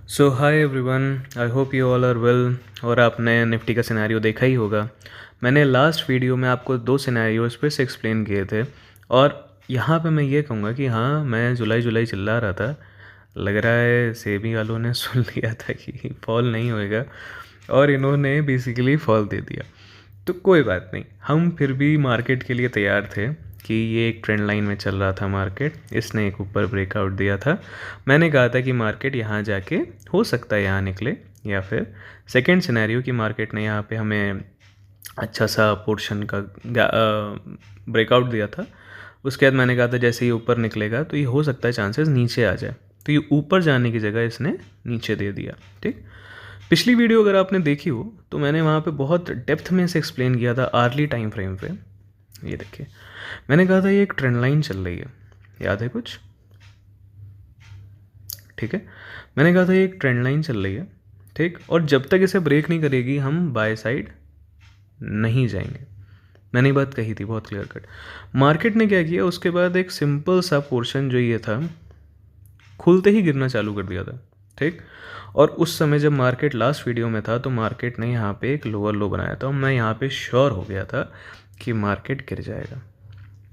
So hi everyone, I hope you all are well. और आपने Nifty का scenario देखा ही होगा। मैंने लास्ट वीडियो में आपको दो सिनेरियोज पे से एक्सप्लेन किए थे और यहाँ पे मैं ये कहूँगा कि हाँ, मैं जुलाई जुलाई चिल्ला रहा था। लग रहा है सेबी वालों ने सुन लिया था कि फॉल नहीं होएगा और इन्होंने बेसिकली फॉल दे दिया। तो कोई बात नहीं, हम फिर भी मार्केट के लिए तैयार थे कि ये एक ट्रेंड लाइन में चल रहा था मार्केट। इसने एक ऊपर ब्रेकआउट दिया था। मैंने कहा था कि मार्केट यहाँ जाके हो सकता है यहाँ निकले, या फिर सेकंड सिनेरियो कि मार्केट ने यहाँ पे हमें अच्छा सा पोर्शन का ब्रेकआउट दिया था। उसके बाद मैंने कहा था जैसे ये ऊपर निकलेगा तो ये हो सकता है चांसेस नीचे आ जाए, तो ये ऊपर जाने की जगह इसने नीचे दे दिया। ठीक, पिछली वीडियो अगर आपने देखी हो तो मैंने वहाँ पे बहुत डेप्थ में से एक्सप्लेन किया था आर्ली टाइम फ्रेम पे। ये देखिए, मैंने कहा था ये एक ट्रेंड लाइन चल रही है, याद है कुछ? ठीक है, मैंने कहा था ये एक ट्रेंड लाइन चल रही है। ठीक, और जब तक इसे ब्रेक नहीं करेगी हम बाय साइड नहीं जाएंगे। मैंने ये बात कही थी बहुत क्लियर कट। मार्केट ने क्या किया, उसके बाद एक सिंपल सा पोर्शन जो ये था खुलते ही गिरना चालू कर दिया था। ठीक, और उस समय जब मार्केट लास्ट वीडियो में था तो मार्केट ने यहाँ पे एक लोअर लो बनाया था और मैं यहाँ पे श्योर हो गया था कि मार्केट गिर जाएगा।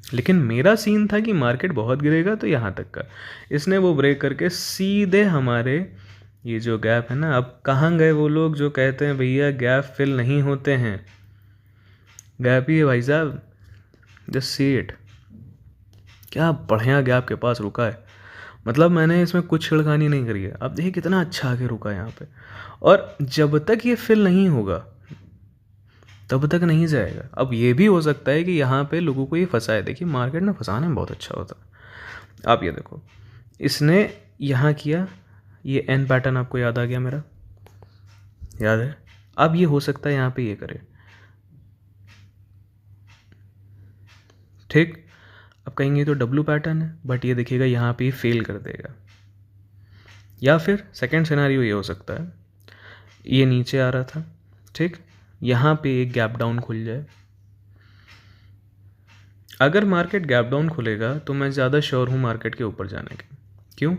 लेकिन मेरा सीन था कि मार्केट बहुत गिरेगा तो यहाँ तक का। इसने वो ब्रेक करके सीधे हमारे ये जो गैप है ना, अब कहाँ गए वो लोग जो कहते हैं भैया गैप फिल नहीं होते हैं? गैप ही है भाई साहब, जस्ट सी इट। क्या बढ़िया गैप के पास रुका है, मतलब मैंने इसमें कुछ छिड़खानी नहीं करी है। अब देखिए कितना अच्छा आगे रुका है यहाँ पे, और जब तक ये फिल नहीं होगा तब तक नहीं जाएगा। अब ये भी हो सकता है कि यहाँ पे लोगों को ये फंसाए। देखिए मार्केट में फंसाने में बहुत अच्छा होता है। आप ये देखो, इसने यहाँ किया, ये एन पैटर्न आपको याद आ गया मेरा, याद है? अब ये हो सकता है यहाँ पे ये करे। ठीक, अब कहेंगे तो डब्लू पैटर्न है, बट ये देखिएगा यहाँ पे फेल कर देगा। या फिर सेकंड सिनेरियो ये हो सकता है, ये नीचे आ रहा था, ठीक, यहाँ पे एक गैप डाउन खुल जाए। अगर मार्केट गैप डाउन खुलेगा तो मैं ज़्यादा श्योर हूँ मार्केट के ऊपर जाने के। क्यों?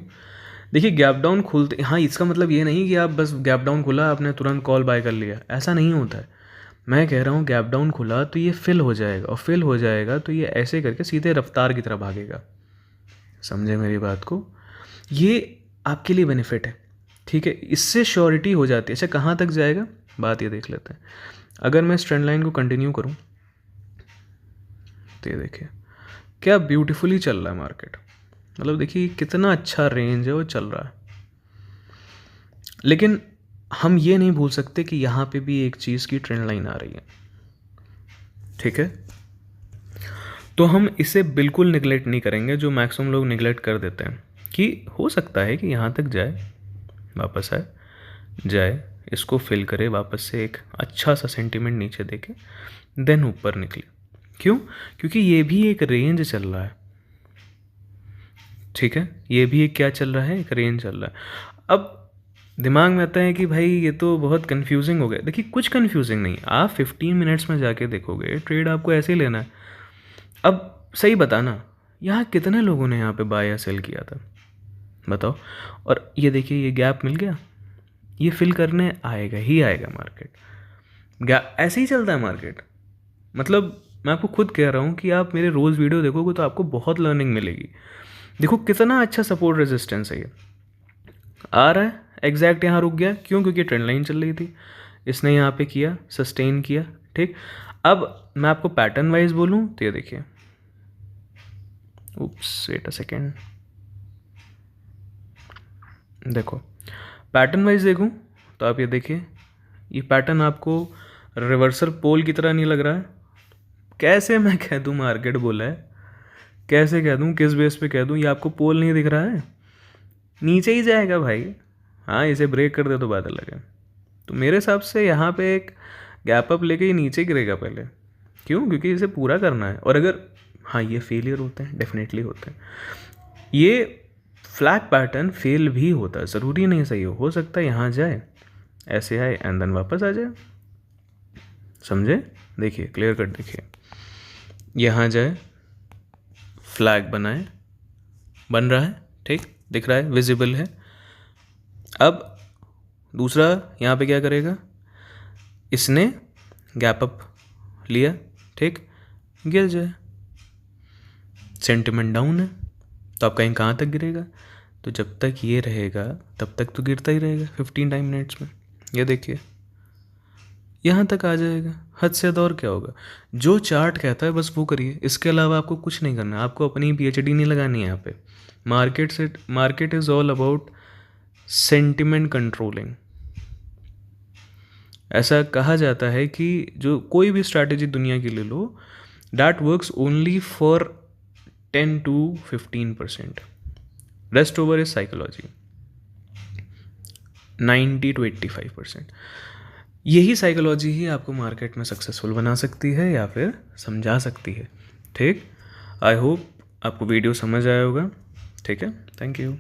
देखिए गैप डाउन खुलते, हाँ इसका मतलब ये नहीं कि आप बस गैप डाउन खुला आपने तुरंत कॉल बाय कर लिया, ऐसा नहीं होता है। मैं कह रहा हूँ गैप डाउन खुला तो ये फिल हो जाएगा, और फिल हो जाएगा तो ये ऐसे करके सीधे रफ्तार की तरफ भागेगा। समझे मेरी बात को? ये आपके लिए बेनिफिट है। ठीक है, इससे श्योरिटी हो जाती है। अच्छा कहाँ तक जाएगा, बात ये देख लेते हैं। अगर मैं इस ट्रेंड लाइन को कंटिन्यू करूँ तो ये देखिए क्या ब्यूटीफुली चल रहा है मार्केट। मतलब देखिए कितना अच्छा रेंज है वो चल रहा है। लेकिन हम ये नहीं भूल सकते कि यहाँ पे भी एक चीज़ की ट्रेंड लाइन आ रही है। ठीक है, तो हम इसे बिल्कुल निगलेक्ट नहीं करेंगे, जो मैक्सिमम लोग निगलेक्ट कर देते हैं कि हो सकता है कि यहाँ तक जाए, वापस आए, जाए, इसको फिल करे, वापस से एक अच्छा सा सेंटीमेंट नीचे देके देन ऊपर निकले। क्यों? क्योंकि ये भी एक रेंज चल रहा है। ठीक है, ये भी एक क्या चल रहा है, एक रेंज चल रहा है। अब दिमाग में आता है कि भाई ये तो बहुत कंफ्यूजिंग हो गया। देखिए कुछ कंफ्यूजिंग नहीं, आप 15 मिनट्स में जाके देखोगे ट्रेड आपको ऐसे ही लेना है। अब सही बताना, यहाँ कितने लोगों ने यहाँ पे बाय या सेल किया था बताओ? और ये देखिए ये गैप मिल गया, ये फिल करने आएगा ही आएगा मार्केट। गैप ऐसे ही चलता है मार्केट। मतलब मैं आपको खुद कह रहा हूँ कि आप मेरे रोज़ वीडियो देखोगे तो आपको बहुत लर्निंग मिलेगी। देखो कितना अच्छा सपोर्ट रेजिस्टेंस है, ये आ रहा है एग्जैक्ट यहाँ रुक गया। क्यों? क्योंकि ट्रेंड लाइन चल रही थी, इसने यहाँ पे किया, सस्टेन किया। ठीक, अब मैं आपको पैटर्न वाइज बोलूँ तो ये देखिए, उप्स वेट अ सेकेंड, देखो पैटर्न वाइज देखूँ तो आप ये देखिए, ये पैटर्न आपको रिवर्सल पोल की तरह नहीं लग रहा है? कैसे मैं कह दूँ मार्केट बोला है, कैसे कह दूँ, किस बेस पे कह दूँ? ये आपको पोल नहीं दिख रहा है? नीचे ही जाएगा भाई। हाँ इसे ब्रेक कर दे तो बात अलग है। तो मेरे हिसाब से यहाँ पे एक गैप अप लेके ये नीचे गिरेगा पहले। क्यों? क्योंकि इसे पूरा करना है। और अगर हाँ ये फेलियर होते हैं, डेफिनेटली होते हैं। ये फ्लैग पैटर्न फेल भी होता है, ज़रूरी नहीं सही हो सकता है यहाँ जाए, ऐसे आए एंड देन वापस आ जाए। समझे? देखिए क्लियर कट, देखिए यहाँ जाए, फ्लैग बनाए, बन रहा है, ठीक दिख रहा है, विजिबल है। अब दूसरा यहाँ पे क्या करेगा, इसने गैप अप लिया, ठीक, गिर जाए, सेंटिमेंट डाउन है तो आप कहीं कहाँ तक गिरेगा, तो जब तक ये रहेगा तब तक तो गिरता ही रहेगा 15 टाइम मिनट्स में। ये देखिए यहाँ तक आ जाएगा, हद से ज़्यादा और क्या होगा। जो चार्ट कहता है बस वो करिए, इसके अलावा आपको कुछ नहीं करना, आपको अपनी पीएचडी नहीं लगानी है यहाँ पे। Market is all about sentiment controlling. ऐसा कहा जाता है कि जो कोई भी स्ट्रैटेजी दुनिया की ले लो, that works only for 10 to 15%, rest over is psychology, 90 to 85%। यही साइकोलॉजी ही आपको मार्केट में सक्सेसफुल बना सकती है या फिर समझा सकती है, ठीक। आई होप आपको वीडियो समझ आया होगा, ठीक है, थैंक यू।